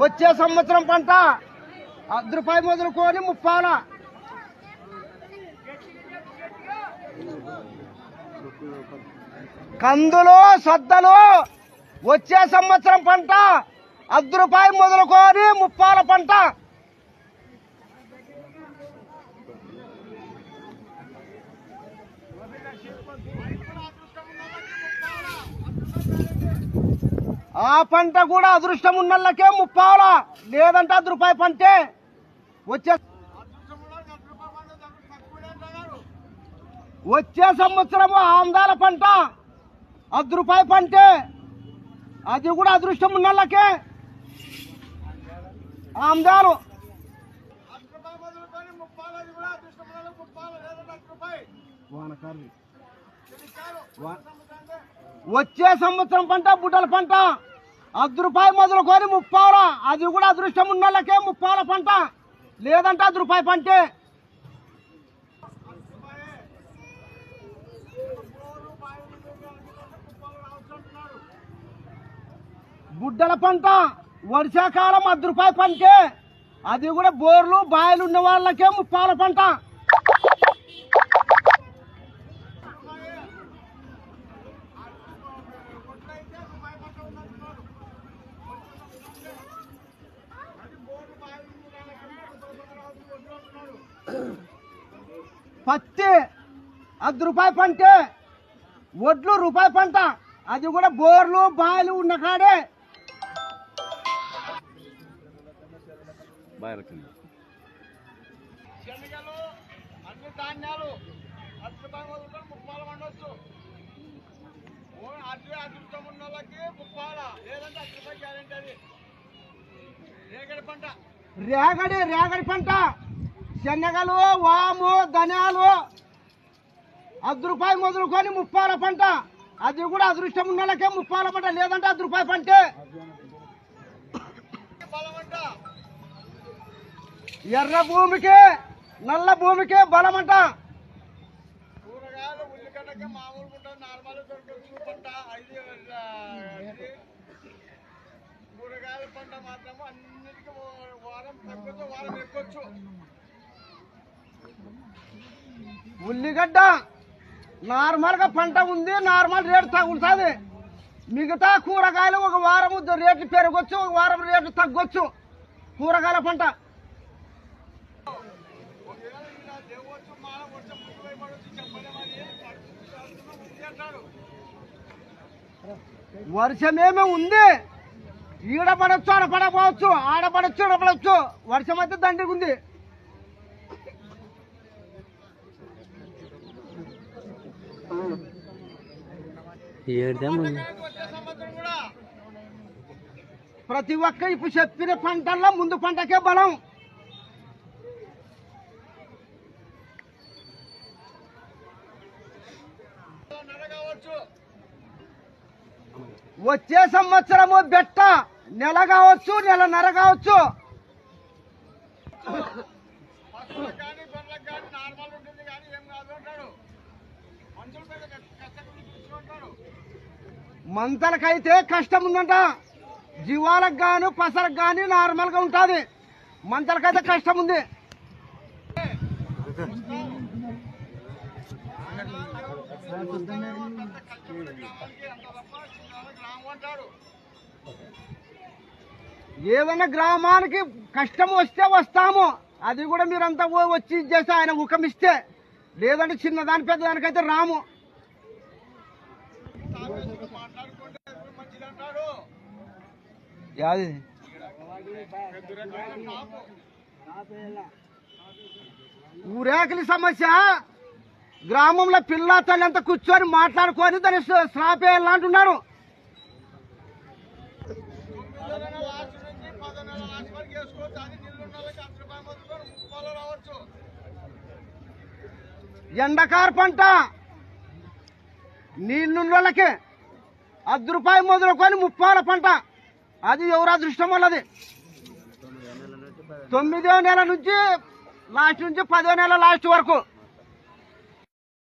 వచ్చే సంవత్సరం పంట రూపాయి మొదలుకొని 30. కందులు సద్దలు వచ్చే సంవత్సరం పంట రూపాయి మొదలుకొని 30 పంట. ఆ పంట కూడా అదృష్టం ఉన్నళ్ళకే 30, లేదంటే రూపాయి పంటే వచ్చే సంవత్సరము ఆందాల పంట రూపాయి పంటే, అది కూడా అదృష్టం ఉన్నళ్ళకే. ఆందాలు వచ్చే సంవత్సరం పంట బుడ్డల పంట రూపాయి మొదలుకొని 30, అది కూడా అదృష్టం ఉన్నళ్ళకే 30 పంట, లేదంటే రూపాయి పంటే. బుడ్డల పంట వర్షాకాలం రూపాయి పంటే, అది కూడా బోర్లు బాయిలు ఉన్న వాళ్ళకే 30 పంట. పత్తి రూపాయి పంటే, వడ్లు రూపాయి పంట, అది కూడా బోర్లు బాయిలు ఉన్న కాడే. శనగలు అన్ని ధాన్యాలు రూపాయి మొదలుకొని 30 పండొచ్చు. అదృష్టం ఉన్న వాళ్ళకి 30, లేదంటే రూపాయి గ్యారెంటీ. అది రేగడి పంట, రేగడి పంట శనగలు వాము ధనియాలు రూపాయి మొదలుకొని 30 పంట, అది కూడా అదృష్టం ఉన్న వాళ్ళకే 30 పంట, లేదంటే రూపాయి పంటే. ఎర్ర భూమికి నల్ల భూమికి బలమంట. కూరగాయలు ఉల్లిగడ్డకి మామూలుగా ఉంటుంది, నార్మల్ దొరకచ్చు పంట. కూరగాయల పంట మాత్రము అన్నిటికీ వారం తగ్గొచ్చు, వారం ఎక్కొచ్చు. ఉల్లిగడ్డ నార్మల్ గా పంట ఉంది, నార్మల్ రేటు తగ్గుతుంది. మిగతా కూరగాయలు ఒక వారం రేట్లు పెరగొచ్చు, ఒక వారం రేట్లు తగ్గొచ్చు. కూరగాయల పంట వర్షమేమో ఉంది, ఈడ పడవచ్చు ఆడ పడకపోవచ్చు, ఆడ పడవచ్చు ఈడ పడవచ్చు. వర్షం అయితే దండిగా ఉంది. ప్రతి ఒక్క ఇప్పుడు చెప్పిన పంటల్లో ముందు పంటకే బలం. వచ్చే సంవత్సరము బెట్ట నెల కావచ్చు, నెలన్నర కావచ్చు. మంతలకైతే కష్టం ఉందంట, జీవాలకు గాను పసలకు గాని నార్మల్ గా ఉంటుంది. మంతలకైతే కష్టం ఉంది. ఏదైనా గ్రామానికి కష్టం వస్తే వస్తాము, అది కూడా మీరంతా వచ్చి చేస్తే ఆయన ముఖమిస్తే, లేదంటే చిన్నదాని పెద్దదానికైతే రాము. ఊరేకలి సమస్య గ్రామంలో పిల్ల తల్లి అంతా కూర్చొని మాట్లాడుకొని దాన్ని స్లాబ్ వేయాలంటున్నారు. ఎండకారు పంట నీళ్ళకి రూపాయి మొదలుకొని 30 పంట, అది ఎవరు అదృష్టం వల్లది. 9వ నెల నుంచి లాస్ట్ నుంచి 10వ నెల లాస్ట్ వరకు